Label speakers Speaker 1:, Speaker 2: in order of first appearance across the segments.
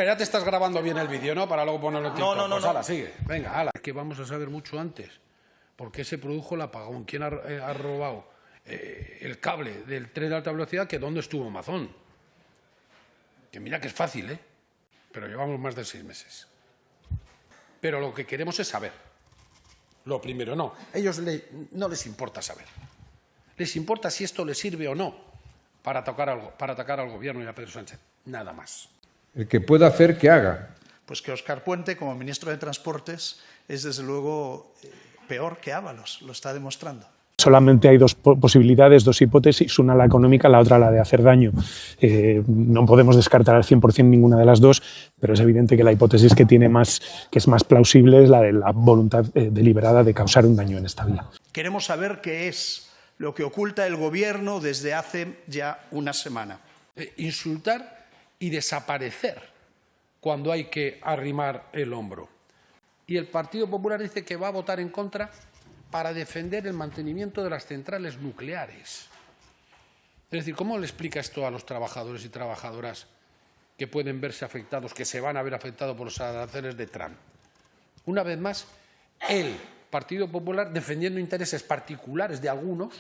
Speaker 1: Ya te estás grabando bien el vídeo, ¿no? Para luego ponerlo en TikTok.
Speaker 2: No.
Speaker 1: Hala, sigue. Venga, hala. Es que vamos a saber mucho antes. ¿Por qué se produjo el apagón? ¿Quién ha robado el cable del tren de alta velocidad? ¿Que dónde estuvo Amazon? Que mira que es fácil, ¿eh? Pero llevamos más de 6 meses. Pero lo que queremos es saber. Lo primero, no. Ellos no les importa saber. Les importa si esto les sirve o no para atacar al gobierno y a Pedro Sánchez. Nada más.
Speaker 3: El que pueda hacer, que haga.
Speaker 2: Pues que Óscar Puente, como ministro de Transportes, es desde luego peor que Ábalos, lo está demostrando.
Speaker 4: Solamente hay dos posibilidades, dos hipótesis, una la económica, la otra la de hacer daño. No podemos descartar al 100% ninguna de las dos, pero es evidente que la hipótesis que es más plausible es la de la voluntad deliberada de causar un daño en esta vía.
Speaker 2: Queremos saber qué es lo que oculta el Gobierno desde hace ya una semana.
Speaker 1: Insultar y desaparecer cuando hay que arrimar el hombro. Y el Partido Popular dice que va a votar en contra para defender el mantenimiento de las centrales nucleares. Es decir, ¿cómo le explica esto a los trabajadores y trabajadoras que pueden verse afectados, que se van a ver afectados por los aranceles de Trump? Una vez más, el Partido Popular defendiendo intereses particulares de algunos,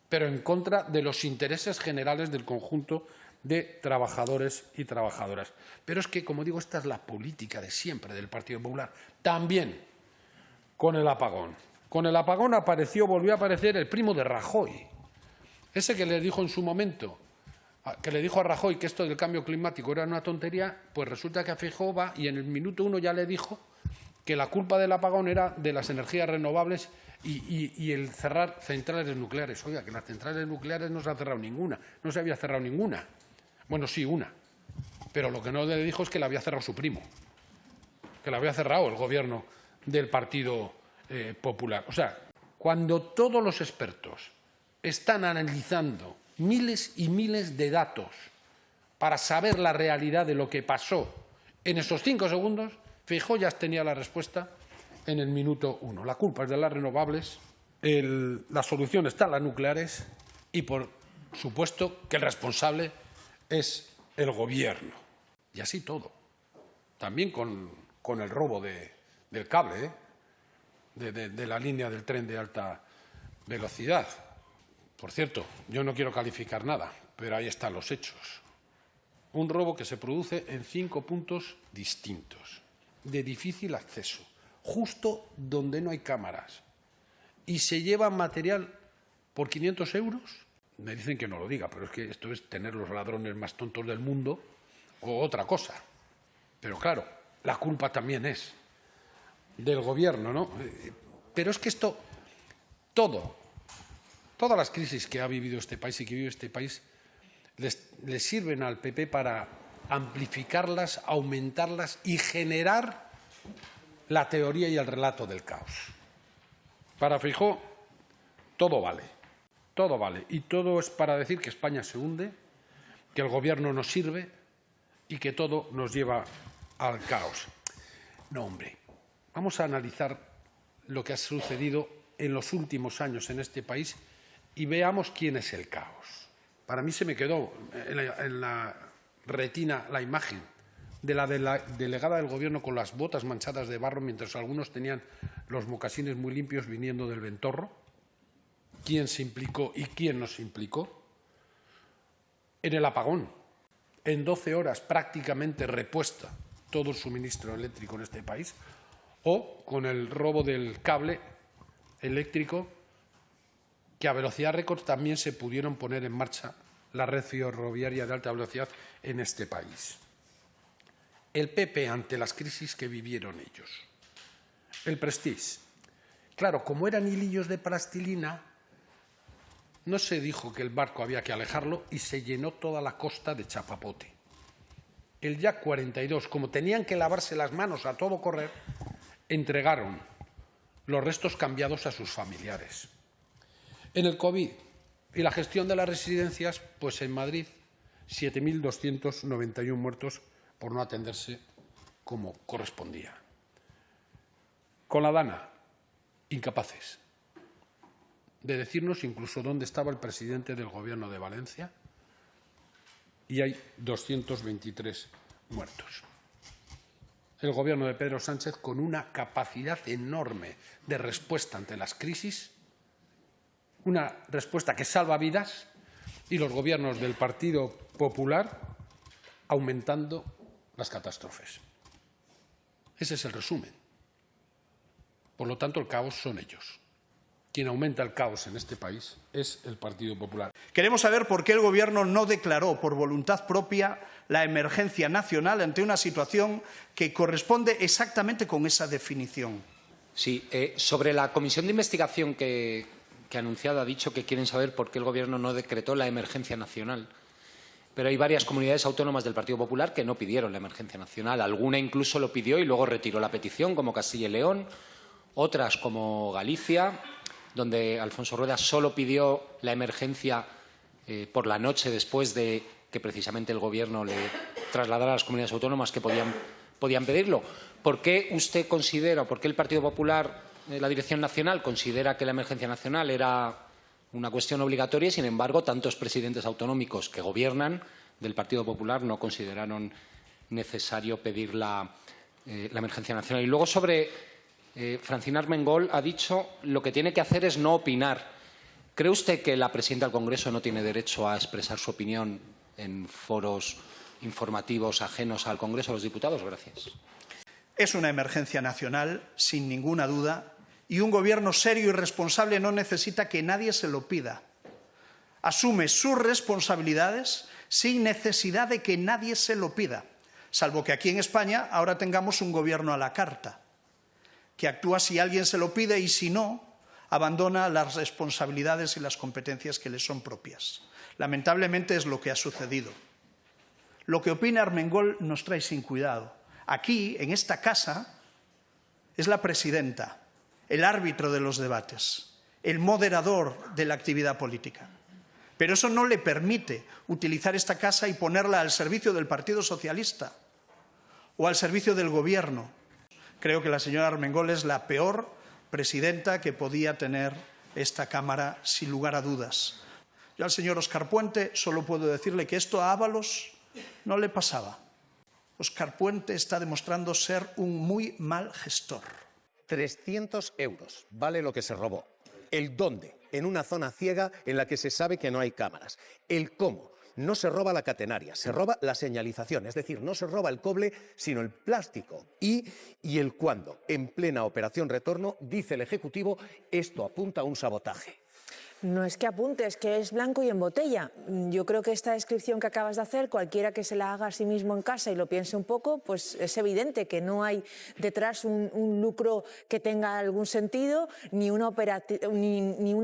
Speaker 1: pero en contra de los intereses generales del conjunto de trabajadores y trabajadoras. Pero es que, como digo, esta es la política de siempre del Partido Popular. También con el apagón. Con el apagón volvió a aparecer el primo de Rajoy. Ese que le dijo en su momento, que le dijo a Rajoy que esto del cambio climático era una tontería, pues resulta que a Feijóo va y en el minuto 1 ya le dijo que la culpa del apagón era de las energías renovables y el cerrar centrales nucleares. Oiga, que las centrales nucleares no se ha cerrado ninguna, no se había cerrado ninguna. Bueno, sí, una. Pero lo que no le dijo es que la había cerrado su primo, que la había cerrado el gobierno del Partido Popular. O sea, cuando todos los expertos están analizando miles y miles de datos para saber la realidad de lo que pasó en esos 5 segundos, Feijóo ya tenía la respuesta en el minuto 1. La culpa es de las renovables, la solución está en las nucleares y, por supuesto, que el responsable es el gobierno. Y así todo. También con el robo del cable, de la línea del tren de alta velocidad. Por cierto, yo no quiero calificar nada, pero ahí están los hechos. Un robo que se produce en 5 puntos distintos, de difícil acceso, justo donde no hay cámaras. Y se lleva material por 500 euros. Me dicen que no lo diga, pero es que esto es tener los ladrones más tontos del mundo o otra cosa. Pero claro, la culpa también es del gobierno, ¿no? Pero es que esto, todas las crisis que ha vivido este país y que vive este país, les sirven al PP para amplificarlas, aumentarlas y generar la teoría y el relato del caos. Para Feijóo, todo vale. Todo vale. Y todo es para decir que España se hunde, que el gobierno no sirve y que todo nos lleva al caos. No, hombre. Vamos a analizar lo que ha sucedido en los últimos años en este país y veamos quién es el caos. Para mí se me quedó en la retina la imagen de la delegada del Gobierno con las botas manchadas de barro mientras algunos tenían los mocasines muy limpios viniendo del Ventorro. ¿Quién se implicó y quién no se implicó? En el apagón, en 12 horas prácticamente repuesta todo el suministro eléctrico en este país, o con el robo del cable eléctrico, que a velocidad récord también se pudieron poner en marcha la red ferroviaria de alta velocidad en este país. El PP ante las crisis que vivieron ellos. El Prestige. Claro, como eran hilillos de plastilina, no se dijo que el barco había que alejarlo y se llenó toda la costa de chapapote. El Yak 42, como tenían que lavarse las manos a todo correr, entregaron los restos cambiados a sus familiares. En el COVID y la gestión de las residencias, pues en Madrid 7.291 muertos por no atenderse como correspondía. Con la Dana, incapaces de decirnos incluso dónde estaba el presidente del Gobierno de Valencia, y hay 223 muertos. el Gobierno de Pedro Sánchez con una capacidad enorme de respuesta ante las crisis, una respuesta que salva vidas, y los gobiernos del Partido Popular aumentando las catástrofes. Ese es el resumen. Por lo tanto, el caos son ellos. Quien aumenta el caos en este país es el Partido Popular.
Speaker 2: Queremos saber por qué el Gobierno no declaró por voluntad propia la emergencia nacional ante una situación que corresponde exactamente con esa definición.
Speaker 5: Sí, sobre la comisión de investigación que ha anunciado, ha dicho que quieren saber por qué el Gobierno no decretó la emergencia nacional. Pero hay varias comunidades autónomas del Partido Popular que no pidieron la emergencia nacional. Alguna incluso lo pidió y luego retiró la petición, como Castilla y León. Otras, como Galicia, donde Alfonso Rueda solo pidió la emergencia por la noche después de que precisamente el Gobierno le trasladara a las comunidades autónomas que podían pedirlo. ¿Por qué usted considera, por qué el Partido Popular, la Dirección Nacional, considera que la emergencia nacional era una cuestión obligatoria y, sin embargo, tantos presidentes autonómicos que gobiernan del Partido Popular no consideraron necesario pedir la emergencia nacional? Y luego sobre Francina Armengol ha dicho lo que tiene que hacer es no opinar. ¿Cree usted que la presidenta del Congreso no tiene derecho a expresar su opinión en foros informativos ajenos al Congreso de los Diputados? Gracias.
Speaker 2: Es una emergencia nacional, sin ninguna duda, y un Gobierno serio y responsable no necesita que nadie se lo pida. Asume sus responsabilidades sin necesidad de que nadie se lo pida, salvo que aquí en España ahora tengamos un Gobierno a la carta, que actúa si alguien se lo pide y, si no, abandona las responsabilidades y las competencias que le son propias. Lamentablemente es lo que ha sucedido. Lo que opina Armengol nos trae sin cuidado. Aquí, en esta casa, es la presidenta, el árbitro de los debates, el moderador de la actividad política. Pero eso no le permite utilizar esta casa y ponerla al servicio del Partido Socialista o al servicio del Gobierno. Creo que la señora Armengol es la peor presidenta que podía tener esta Cámara, sin lugar a dudas. Yo al señor Óscar Puente solo puedo decirle que esto a Ábalos no le pasaba. Óscar Puente está demostrando ser un muy mal gestor.
Speaker 6: 300 euros vale lo que se robó. El dónde, en una zona ciega en la que se sabe que no hay cámaras. El cómo. No se roba la catenaria, se roba la señalización, es decir, no se roba el cobre, sino el plástico. Y el cuándo. En plena operación retorno, dice el Ejecutivo, esto apunta a un sabotaje.
Speaker 7: No es que apunte, es que es blanco y en botella. Yo creo que esta descripción que acabas de hacer, cualquiera que se la haga a sí mismo en casa y lo piense un poco, pues es evidente que no hay detrás un lucro que tenga algún sentido, ni una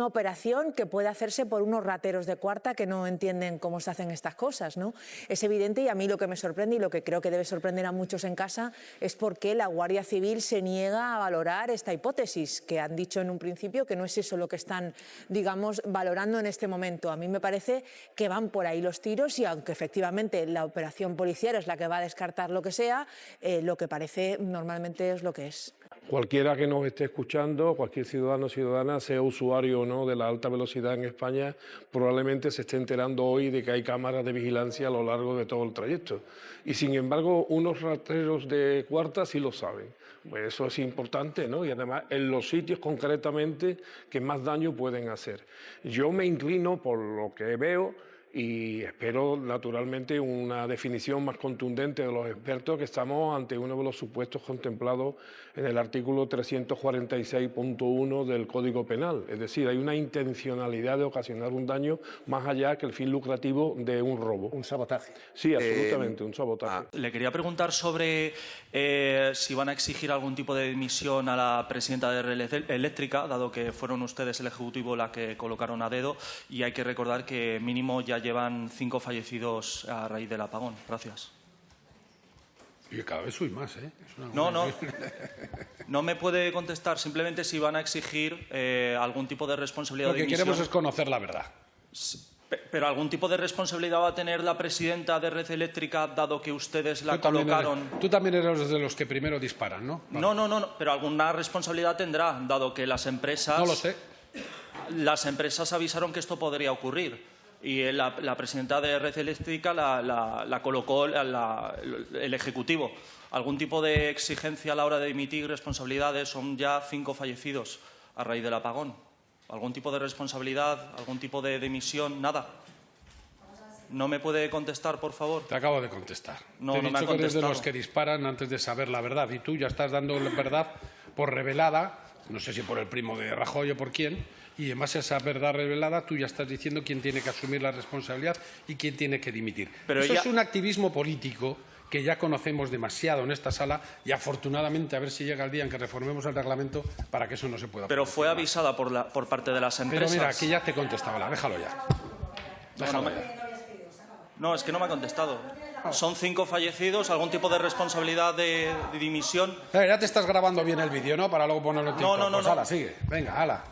Speaker 7: operación que pueda hacerse por unos rateros de cuarta que no entienden cómo se hacen estas cosas, ¿no? Es evidente, y a mí lo que me sorprende y lo que creo que debe sorprender a muchos en casa es por qué la Guardia Civil se niega a valorar esta hipótesis, que han dicho en un principio que no es eso lo que están, digamos, valorando en este momento. A mí me parece que van por ahí los tiros y aunque efectivamente la operación policial es la que va a descartar lo que sea, lo que parece normalmente es lo que es.
Speaker 8: Cualquiera que nos esté escuchando, cualquier ciudadano o ciudadana, sea usuario o no de la alta velocidad en España, probablemente se esté enterando hoy de que hay cámaras de vigilancia a lo largo de todo el trayecto. Y sin embargo, unos rateros de cuarta sí lo saben. Pues eso es importante, ¿no? Y además en los sitios concretamente que más daño pueden hacer. Yo me inclino por lo que veo y espero naturalmente una definición más contundente de los expertos, que estamos ante uno de los supuestos contemplados en el artículo 346.1 del Código Penal. Es decir, hay una intencionalidad de ocasionar un daño más allá que el fin lucrativo de un robo.
Speaker 6: Un sabotaje.
Speaker 8: Sí, absolutamente, un sabotaje.
Speaker 9: Le quería preguntar sobre si van a exigir algún tipo de dimisión a la presidenta de Red Eléctrica, dado que fueron ustedes el Ejecutivo la que colocaron a dedo, y hay que recordar que mínimo ya llevan 5 fallecidos a raíz del apagón. Gracias.
Speaker 1: Y cada vez soy más, ¿eh?
Speaker 9: No me puede contestar, simplemente si van a exigir algún tipo de responsabilidad
Speaker 1: Lo
Speaker 9: de
Speaker 1: que
Speaker 9: dimisión.
Speaker 1: queremos es conocer la verdad.
Speaker 9: Pero algún tipo de responsabilidad va a tener la presidenta de Red Eléctrica, dado que ustedes la colocaron.
Speaker 1: Tú también eres de los que primero disparan, ¿no? Vale.
Speaker 9: No, pero alguna responsabilidad tendrá, dado que las empresas.
Speaker 1: No lo sé.
Speaker 9: Las empresas avisaron que esto podría ocurrir. y la presidenta de Red Eléctrica la colocó el Ejecutivo. ¿Algún tipo de exigencia a la hora de dimitir responsabilidades? Son ya 5 fallecidos a raíz del apagón. ¿Algún tipo de responsabilidad? ¿Algún tipo de dimisión? Nada. ¿No me puede contestar, por favor?
Speaker 1: Te acabo de contestar.
Speaker 9: No,
Speaker 1: Te he
Speaker 9: no me ha
Speaker 1: dicho que eres de
Speaker 9: contestado.
Speaker 1: los que disparan antes de saber la verdad. Y tú ya estás dando la verdad por revelada, no sé si por el primo de Rajoy o por quién, y en base a esa verdad revelada tú ya estás diciendo quién tiene que asumir la responsabilidad y quién tiene que dimitir.
Speaker 9: Pero
Speaker 1: Eso
Speaker 9: ella-
Speaker 1: es un activismo político que ya conocemos demasiado en esta sala y afortunadamente a ver si llega el día en que reformemos el reglamento para que eso no se pueda
Speaker 9: Pero
Speaker 1: producir
Speaker 9: fue
Speaker 1: más.
Speaker 9: avisada por parte de las
Speaker 1: Pero
Speaker 9: empresas.
Speaker 1: mira, aquí ya te he contestado, déjalo ya. Déjalo ya.
Speaker 9: No, es que no me ha contestado. Son 5 fallecidos, algún tipo de responsabilidad de dimisión.
Speaker 1: Ya te estás grabando bien el vídeo, ¿no? Para luego ponerlo en TikTok.
Speaker 9: No,
Speaker 1: Pues
Speaker 9: no.
Speaker 1: hala, sigue. Venga, hala.